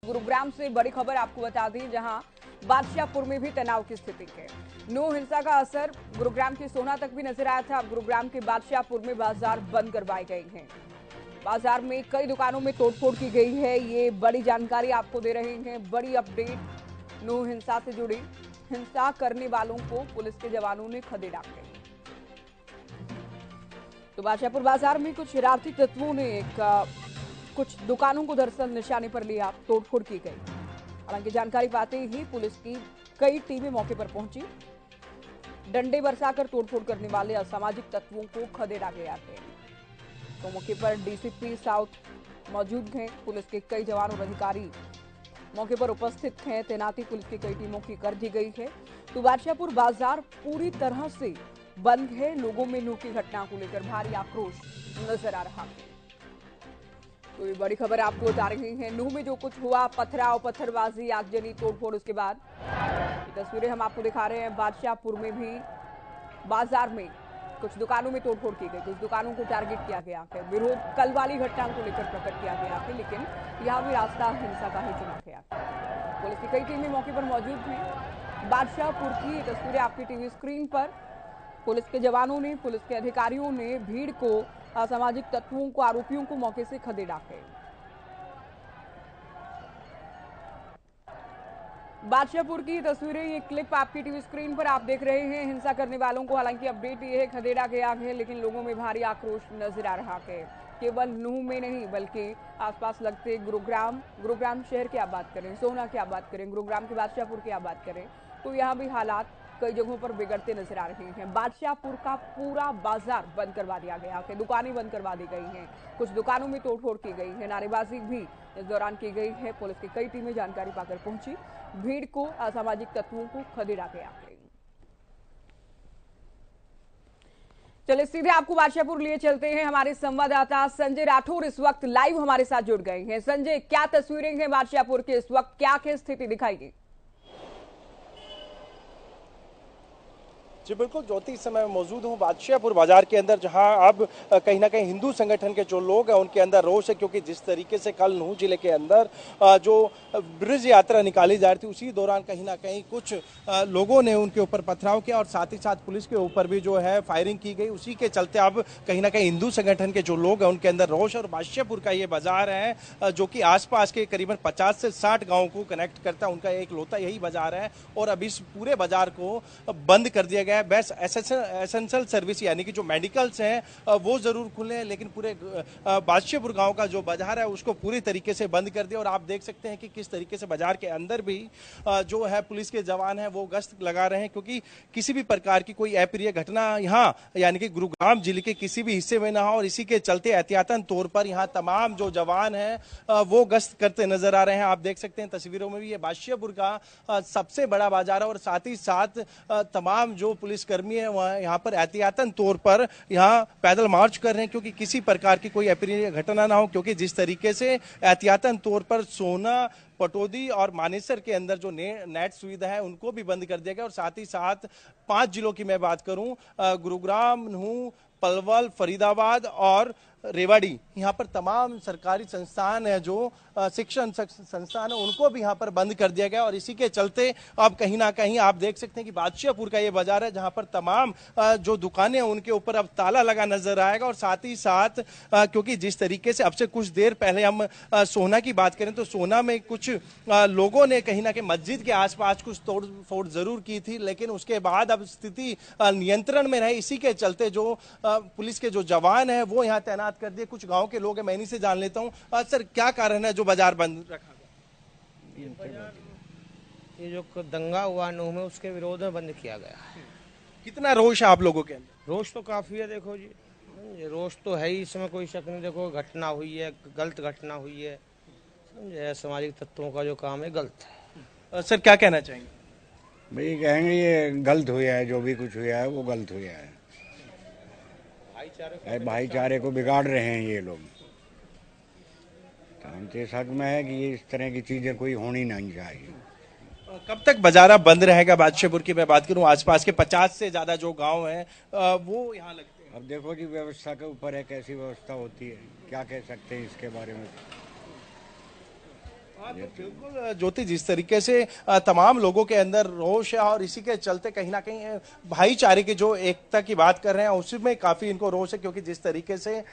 गुरुग्राम से बड़ी खबर आपको बता दी, जहां बादशाहपुर में भी तनाव की स्थिति है। नो हिंसा का असर गुरुग्राम के सोना तक भी नजर आया था। अब गुरुग्राम के बादशाहपुर में बाजार बंद करवाए गए हैं। बाजार में कई दुकानों में तोड़फोड़ की गई है। ये बड़ी जानकारी आपको दे रहे हैं, बड़ी अपडेट नो हिंसा से जुड़ी। हिंसा करने वालों को पुलिस के जवानों ने खदेड़ा है। तो बादशाहपुर बाजार में कुछ शरारती तत्वों ने कुछ दुकानों को दरअसल निशाने पर लिया, तोड़फोड़ की गई। हालांकि जानकारी पाते ही पुलिस की कई टीमें मौके पर पहुंची। डंडे बरसाकर तोड़फोड़ करने वाले असामाजिक तत्वों को खदेड़ा गया है। तो मौके पर डीसीपी साउथ मौजूद हैं। पुलिस के कई जवान और अधिकारी मौके पर उपस्थित हैं। तैनाती पुलिस की कई टीमों की कर दी गई है। तो बादशाहपुर बाजार पूरी तरह से बंद है। लोगों में लूट की घटना को लेकर भारी आक्रोश नजर आ रहा है। तो ये बड़ी खबर आपको बता रहे हैं। नूह में जो कुछ हुआ, पथराव, पत्थरबाजी, आगजनी, तोड़फोड़, उसके बाद ये तस्वीरें हम आपको दिखा रहे हैं। बादशाहपुर में भी बाजार में कुछ दुकानों में तोड़फोड़ की गई, कुछ दुकानों को टारगेट किया गया है। विरोध कल वाली घटना को लेकर प्रकट किया गया है, लेकिन यहां भी रास्ता हिंसा का ही चुना गया। पुलिस की कई टीमें मौके पर मौजूद हैं। बादशाहपुर की ये तस्वीरें आपकी टीवी स्क्रीन पर। पुलिस के जवानों ने, पुलिस के अधिकारियों ने भीड़ को, असामाजिक तत्वों को, आरोपियों को मौके से खदेड़ा है। बादशाहपुर की तस्वीरें, ये क्लिप आपकी टीवी स्क्रीन पर आप देख रहे हैं। हिंसा करने वालों को हालांकि अपडेट ये है, खदेड़ा गया है, लेकिन लोगों में भारी आक्रोश नजर आ रहा है। केवल नूह में नहीं बल्कि आसपास लगते गुरुग्राम शहर की आप बात करें, सोना की आप बात करें, गुरुग्राम के बादशाहपुर की आप बात करें, तो यहाँ भी हालात कई जगहों पर बिगड़ते नजर आ रहे हैं। बादशाहपुर का पूरा बाजार बंद करवा दिया गया है। दुकानें बंद करवा दी गई हैं। कुछ दुकानों में तोड़फोड़ की गई है। नारेबाजी भी इस दौरान की गई है। पुलिस की कई टीमें जानकारी पाकर पहुंची। भीड़ को, असामाजिक तत्वों को खदेड़ा गया है। चलिए सीधे आपको बादशाहपुर लिए चलते हैं। हमारे संवाददाता संजय राठौर इस वक्त लाइव हमारे साथ जुड़ गए हैं। संजय, क्या तस्वीरें हैं बादशाहपुर के इस वक्त, क्या स्थिति दिखाई दी? जी बिल्कुल ज्योति, इस समय मैं मौजूद हूँ बादशाहपुर बाजार के अंदर, जहां अब कहीं ना कहीं हिंदू संगठन के जो लोग हैं उनके अंदर रोष है, क्योंकि जिस तरीके से कल नूह जिले के अंदर जो ब्रिज यात्रा निकाली जा रही थी, उसी दौरान कहीं ना कहीं कुछ लोगों ने उनके ऊपर पथराव किया और साथ ही साथ पुलिस के ऊपर भी जो है फायरिंग की गई। उसी के चलते अब कहीं ना कहीं हिंदू संगठन के जो लोग हैं उनके अंदर रोष। और बादशाहपुर का ये बाजार है जो कि आसपास के करीबन 50 से 60 गाँव को कनेक्ट करता है, उनका एक लौता यही बाजार है। और अब इस पूरे बाजार को बंद कर दिया गया है। बेस्ट एसेंशियल सर्विस यानी कि जो मेडिकल्स हैं वो जरूर खुले हैं, लेकिन पूरे बादशाहपुर गांव का जो बाजार है उसको पूरी तरीके से बंद कर दिया। और आप देख सकते हैं कि किस तरीके से बाजार के अंदर भी जो है पुलिस के जवान हैं वो गश्त लगा रहे हैं, क्योंकि किसी भी प्रकार की कोई अप्रिय घटना यहाँ यानी कि गुरुग्राम जिले के किसी भी हिस्से में ना हो। और इसी के चलते एहतियातन तौर पर यहाँ तमाम जो जवान हैं वो गश्त करते नजर आ रहे हैं। आप देख सकते हैं तस्वीरों में भी, ये बादशाहपुर का सबसे बड़ा बाजार है। और साथ ही साथ तमाम जो पुलिसकर्मी है वहाँ यहाँ पर एहतियातन तौर पर यहाँ पैदल मार्च कर रहे हैं, क्योंकि किसी प्रकार की कोई अप्रिय घटना ना हो। क्योंकि जिस तरीके से एहतियातन तौर पर सोना, पटौदी और मानेसर के अंदर जो नेट सुविधा है उनको भी बंद कर दिया गया। और साथ ही साथ 5 जिलों की मैं बात करूं, गुरुग्राम, नूह, पलवल, फरीदाबाद और रेवाड़ी, यहाँ पर तमाम सरकारी संस्थान है, जो शिक्षण संस्थान है, उनको भी यहाँ पर बंद कर दिया गया। और इसी के चलते अब कहीं ना कहीं आप देख सकते हैं कि बादशाहपुर का ये बाजार है जहाँ पर तमाम जो दुकानें हैं उनके ऊपर अब ताला लगा नजर आएगा। और साथ ही साथ क्योंकि जिस तरीके से अब से कुछ देर पहले हम सोना की बात करें तो सोना में कुछ लोगों ने कहीं ना कहीं मस्जिद के आसपास कुछ तोड़ फोड़ जरूर की थी, लेकिन उसके बाद अब स्थिति नियंत्रण में रहे। इसी के चलते जो पुलिस के जो जवान है वो यहाँ तैनात कर दिए। कुछ गांव के लोग हैं, मैं इन्हीं से जान लेता हूँ। सर, क्या कारण है जो बाजार बंद रखा गया? ये जो दंगा हुआ नूह में, उसके विरोध में बंद किया गया। कितना रोष है आप लोगों के अंदर? रोष तो काफी है, देखो जी, रोष तो है ही, इसमें कोई शक नहीं। देखो घटना हुई है, गलत घटना हुई है, समझे। सामाजिक तत्वों का जो काम है गलत है। सर, क्या कहना चाहेंगे? भाई कहेंगे ये गलत हुआ है, जो भी कुछ हुआ है वो गलत हुआ है। भाईचारे को बिगाड़ रहे हैं ये लोग। तो हमसे शक में है कि ये इस तरह की चीजें कोई होनी नहीं चाहिए। कब तक बाजार बंद रहेगा? बादशाहपुर की मैं बात करूं, आसपास के 50 से ज्यादा जो गांव हैं वो यहाँ लगते हैं। अब देखो जी, व्यवस्था के ऊपर है, कैसी व्यवस्था होती है, क्या कह सकते हैं इसके बारे में। बिल्कुल ज्योति, जिस तरीके से तमाम लोगों के अंदर रोष है और इसी के चलते कहीं ना कहीं भाईचारे की जो एकता की बात कर रहे हैं उसमें काफी इनको रोष है, क्योंकि जिस तरीके से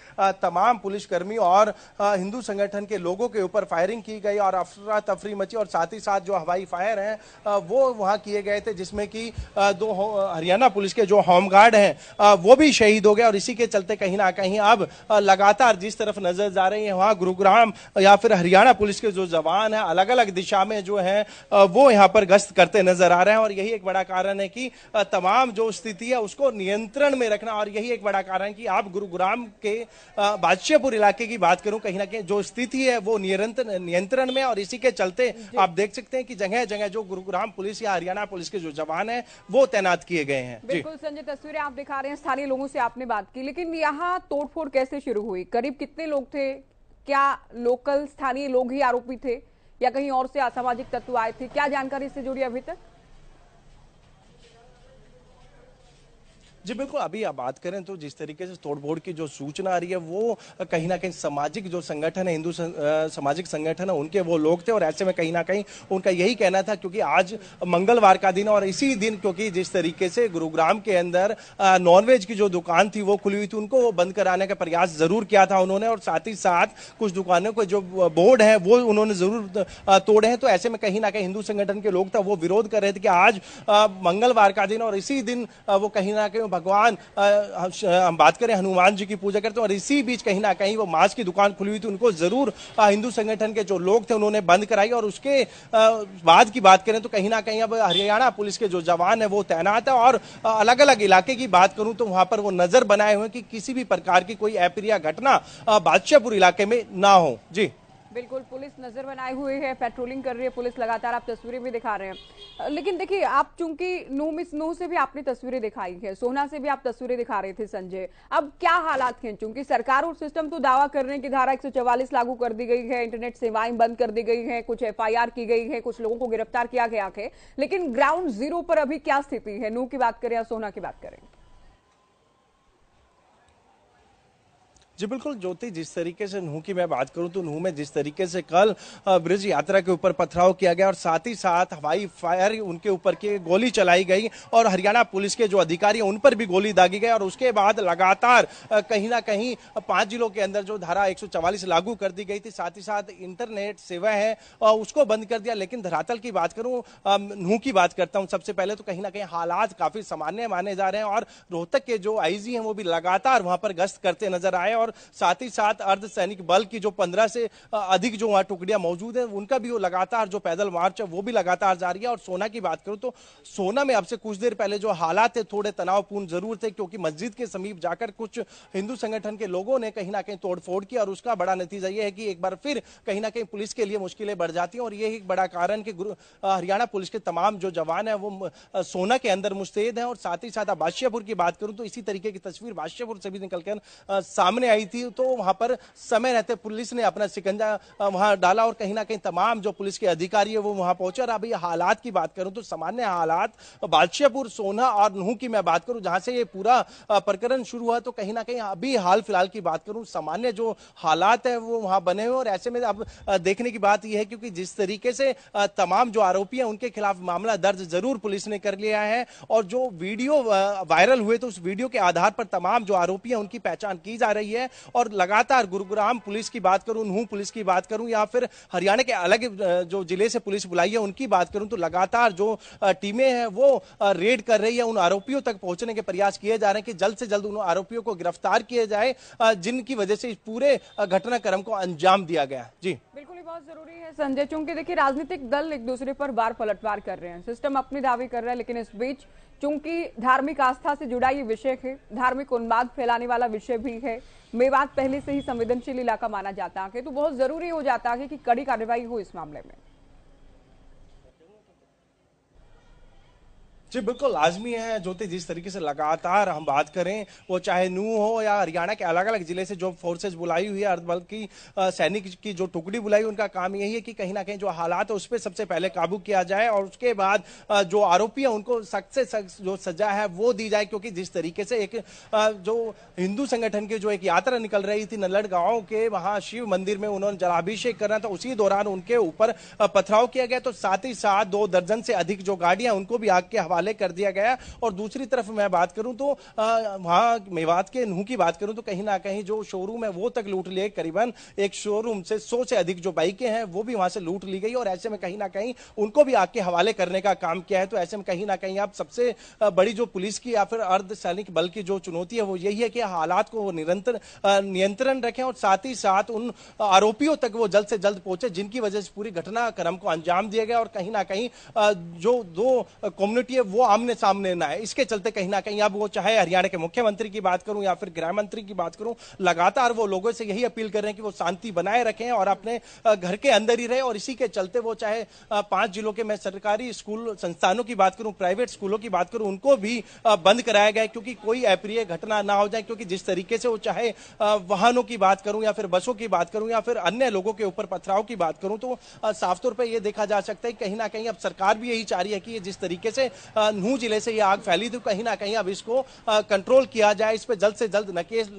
तमाम पुलिसकर्मी और हिंदू संगठन के लोगों के ऊपर फायरिंग की गई और अफरा तफरी मची, और साथ ही साथ जो हवाई फायर हैं वो वहां किए गए थे, जिसमें कि दो हरियाणा पुलिस के जो होमगार्ड हैं वो भी शहीद हो गए। और इसी के चलते कहीं ना कहीं अब लगातार जिस तरफ नजर जा रही है वहां गुरुग्राम या फिर हरियाणा पुलिस के जो जवान हैं अलग अलग दिशा में जो है वो यहां पर गश्त करते नजर आ रहे हैं। और यही एक बड़ा कारण है कि तमाम जो स्थिति है उसको नियंत्रण में रखना, और यही एक बड़ा कारण है कि आप गुरुग्राम के बादशाहपुर इलाके की बात करूं, कहीं ना कहीं जो स्थिति है वो नियंत्रण में, और इसी के चलते आप देख सकते हैं कि जगह जगह जो गुरुग्राम पुलिस या हरियाणा पुलिस के जो जवान हैं वो तैनात किए गए हैं। बिल्कुल संजय, तस्वीरें आप दिखा रहे हैं, स्थानीय लोगों से आपने बात की, लेकिन यहाँ तोड़फोड़ कैसे शुरू हुई? करीब कितने लोग थे? क्या लोकल स्थानीय लोग ही आरोपी थे या कहीं और से असामाजिक तत्व आए थे? क्या जानकारी इससे जुड़ी अभी तक? जी बिल्कुल, अभी आप बात करें तो जिस तरीके से तोड़फोड़ की जो सूचना आ रही है वो कहीं ना कहीं सामाजिक जो संगठन है, हिंदू सामाजिक संगठन है, उनके वो लोग थे। और ऐसे में कहीं ना कहीं उनका यही कहना था, क्योंकि आज मंगलवार का दिन और इसी दिन क्योंकि जिस तरीके से गुरुग्राम के अंदर नॉनवेज की जो दुकान थी वो खुली हुई थी, उनको वो बंद कराने का प्रयास जरूर किया था उन्होंने, और साथ ही साथ कुछ दुकानों के जो बोर्ड है वो उन्होंने जरूर तोड़े हैं। तो ऐसे में कहीं ना कहीं हिंदू संगठन के लोग था वो विरोध कर रहे थे कि आज मंगलवार का दिन और इसी दिन वो कहीं ना कहीं भगवान हम बात करें हनुमान जी की पूजा करते हैं, और इसी बीच कहीं ना कहीं वो मांस की दुकान खुली हुई थी, उनको जरूर हिंदू संगठन के जो लोग थे उन्होंने बंद कराई। और उसके बाद की बात करें तो कहीं ना कहीं अब हरियाणा पुलिस के जो जवान है वो तैनात है, और अलग अलग इलाके की बात करूं तो वहां पर वो नजर बनाए हुए कि किसी भी प्रकार की कोई अप्रिय घटना बादशाहपुर इलाके में ना हो। जी बिल्कुल, पुलिस नजर बनाए हुए है, पेट्रोलिंग कर रही है पुलिस लगातार, आप तस्वीरें भी दिखा रहे हैं। लेकिन देखिए, आप चूंकि नूह से भी आपने तस्वीरें दिखाई है, सोना से भी आप तस्वीरें दिखा रहे थे संजय, अब क्या हालात हैं? चूंकि सरकार और सिस्टम तो दावा कर रहे हैं कि धारा 144 लागू कर दी गई है, इंटरनेट सेवाएं बंद कर दी गई है, कुछ FIR की गई है, कुछ लोगों को गिरफ्तार किया गया है, लेकिन ग्राउंड जीरो पर अभी क्या स्थिति है? नूह की बात करें या सोना की बात करें? जी बिल्कुल ज्योति, जिस तरीके से नूह की मैं बात करूं तो नूह में जिस तरीके से कल ब्रिज यात्रा के ऊपर पथराव किया गया और साथ ही साथ हवाई फायर उनके ऊपर की गोली चलाई गई और हरियाणा पुलिस के जो अधिकारी हैं उन पर भी गोली दागी गई, और उसके बाद लगातार कहीं ना कहीं 5 जिलों के अंदर जो धारा 144 लागू कर दी गई थी, साथ ही साथ इंटरनेट सेवा है उसको बंद कर दिया। लेकिन धरातल की बात करूं, नूह की बात करता हूं सबसे पहले, तो कहीं ना कहीं हालात काफी सामान्य माने जा रहे हैं, और रोहतक के जो IG हैं वो भी लगातार वहां पर गश्त करते नजर आए, और साथ ही साथ अर्धसैनिक बल की जो 15 से अधिक जो वहां टुकड़ियां मौजूद हैं उनका भी वो लगातार जो पैदल मार्च है वो भी लगातार जारी है। और सोना की बात करूं तो सोना में अब से कुछ देर पहले जो हालात थे थोड़े तनावपूर्ण जरूर थे, क्योंकि मस्जिद के समीप जाकर कुछ हिंदू संगठन के लोगों ने कहीं ना कहीं तोड़फोड़ की, और उसका बड़ा नतीजा यह है कि एक बार फिर कहीं ना कहीं पुलिस के लिए मुश्किलें बढ़ जाती हैं। और यह एक बड़ा कारण कि हरियाणा पुलिस के तमाम जो जवान है वो सोना के अंदर मुस्तैद हैं। और साथ ही साथ बादशाहपुर की बात करूं तो इसी तरीके की तस्वीर बादशाहपुर से भी निकलकर सामने आई थी, तो वहां पर समय रहते पुलिस ने अपना शिकंजा वहां डाला, और कहीं ना कहीं तमाम जो पुलिस के अधिकारी है वो वहां पहुंचे। और अभी हालात की बात करूं तो सामान्य हालात बादशाहपुर, सोना और नूह की मैं बात करूं जहां से ये पूरा प्रकरण शुरू हुआ, तो कहीं ना कहीं अभी हाल फिलहाल की बात करूं सामान्य जो हालात है वो वहां बने हुए। और ऐसे में अब देखने की बात यह है, क्योंकि जिस तरीके से तमाम जो आरोपी हैं उनके खिलाफ मामला दर्ज जरूर पुलिस ने कर लिया है, और जो वीडियो वायरल हुए तो उस वीडियो के आधार पर तमाम जो आरोपी हैं उनकी पहचान की जा रही है। और लगातार गुरुग्राम पुलिस की बात करूं, नूह पुलिस की बात करूं, या फिर हरियाणा के अलग जो जिले से पुलिस बुलाई है उनकी बात करूं, तो लगातार जो टीमें हैं वो रेड कर रही है, उन आरोपियों तक पहुंचने के प्रयास किए जा रहे हैं कि जल्द से जल्द उन आरोपियों को गिरफ्तार किया जाए जिनकी वजह से इस पूरे घटनाक्रम को अंजाम दिया गया। जी बिल्कुल, ये बहुत जरूरी है संजय, चूंकि देखिए राजनीतिक दल एक दूसरे पर बार पलटवार कर रहे हैं, सिस्टम अपनी दावे कर रहा है, लेकिन इस बीच चूंकि धार्मिक आस्था से जुड़ा ये विषय है, धार्मिक उन्माद फैलाने वाला विषय भी है, मेवात पहले से ही संवेदनशील इलाका माना जाता है, तो बहुत जरूरी हो जाता है कि कड़ी कार्रवाई हो इस मामले में। जी बिल्कुल लाजमी है ज्योति, जिस तरीके से लगातार हम बात करें वो चाहे नूह हो या हरियाणा के अलग अलग जिले से जो फोर्सेज बुलाई हुई है अर्धबल की सैनिक की जो टुकड़ी बुलाई, उनका काम यही है कि कहीं ना कहीं जो हालात है उस पर सबसे पहले काबू किया जाए और उसके बाद जो आरोपी है उनको सख्त से सख्त जो सजा है वो दी जाए। क्योंकि जिस तरीके से एक जो हिंदू संगठन की जो एक यात्रा निकल रही थी नल्लड़ गांव के, वहां शिव मंदिर में उन्होंने जलाभिषेक करना था, उसी दौरान उनके ऊपर पथराव किया गया। तो साथ ही साथ 2 दर्जन से अधिक जो गाड़ियां उनको भी आग के हवाले कर दिया गया। और दूसरी तरफ मैं बात करूं तो वहां मेवात के नूह की बात करूं तो कहीं ना कहीं जो शोरूम है वो तक लूट लिए। करीबन एक शोरूम से 100 से अधिक जो बाइकें हैं वो भी वहां से लूट ली गई और ऐसे में कहीं ना कहीं उनको भी आग के हवाले करने का काम किया है। तो ऐसे में कहीं ना कहीं अब सबसे बड़ी जो पुलिस की या फिर अर्धसैनिक बल की जो चुनौती है वो यही है कि हालात को वो निरंतर नियंत्रण रखें और साथ ही साथ उन आरोपियों तक वो जल्द से जल्द पहुंचे जिनकी वजह से पूरी घटनाक्रम को अंजाम दिया गया। और कहीं ना कहीं जो 2 कम्युनिटी है वो आमने सामने ना है, इसके चलते कहीं ना कहीं अब वो चाहे हरियाणा के मुख्यमंत्री की बात करूं या फिर गृह मंत्री की बात करूं, लगातार वो लोगों से यही अपील कर रहे हैं कि वो शांति बनाए रखें और अपने घर के अंदर ही रहे। और इसी के चलते वो चाहे 5 जिलों के मैं सरकारी स्कूल संस्थानों की बात करूं, प्राइवेट स्कूलों की बात करूं, उनको भी बंद कराया गया क्योंकि कोई अप्रिय घटना ना हो जाए। क्योंकि जिस तरीके से वो चाहे वाहनों की बात करूं या फिर बसों की बात करूं या फिर अन्य लोगों के ऊपर पथराव की बात करूं तो साफ तौर पर यह देखा जा सकता है कहीं ना कहीं अब सरकार भी यही चाह रही है कि जिस तरीके से नूह जिले से ये आग फैली थी कहीं ना कहीं अब इसको कंट्रोल किया जाए, इस पे जल्द से जल्द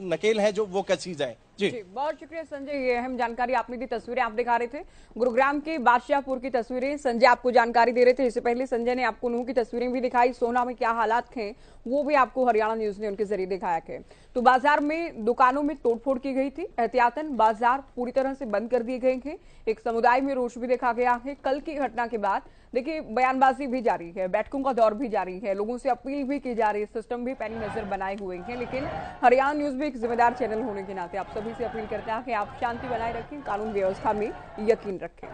नकेल है जो वो कसी जाए। जी बहुत शुक्रिया संजय, ये अहम जानकारी आपने दी। तस्वीरें आप दिखा रहे थे गुरुग्राम के बादशाहपुर की तस्वीरें, संजय आपको जानकारी दे रहे थे। इससे पहले संजय ने आपको नूह की तस्वीरें भी दिखाई, सोना में क्या हालात थे वो भी आपको हरियाणा न्यूज ने उनके जरिए दिखाया है। तो बाजार में दुकानों में तोड़फोड़ की गई थी, एहतियातन बाजार पूरी तरह से बंद कर दिए गए थे। एक समुदाय में रोष भी देखा गया है। कल की घटना के बाद देखिए बयानबाजी भी जारी है, बैठकों का दौर भी जारी है, लोगों से अपील भी की जा रही है, सिस्टम भी पैनी नजर बनाए हुए हैं। लेकिन हरियाणा न्यूज भी एक जिम्मेदार चैनल होने के नाते आप सभी से अपील करते हैं कि आप शांति बनाए रखें, कानून व्यवस्था में यकीन रखें।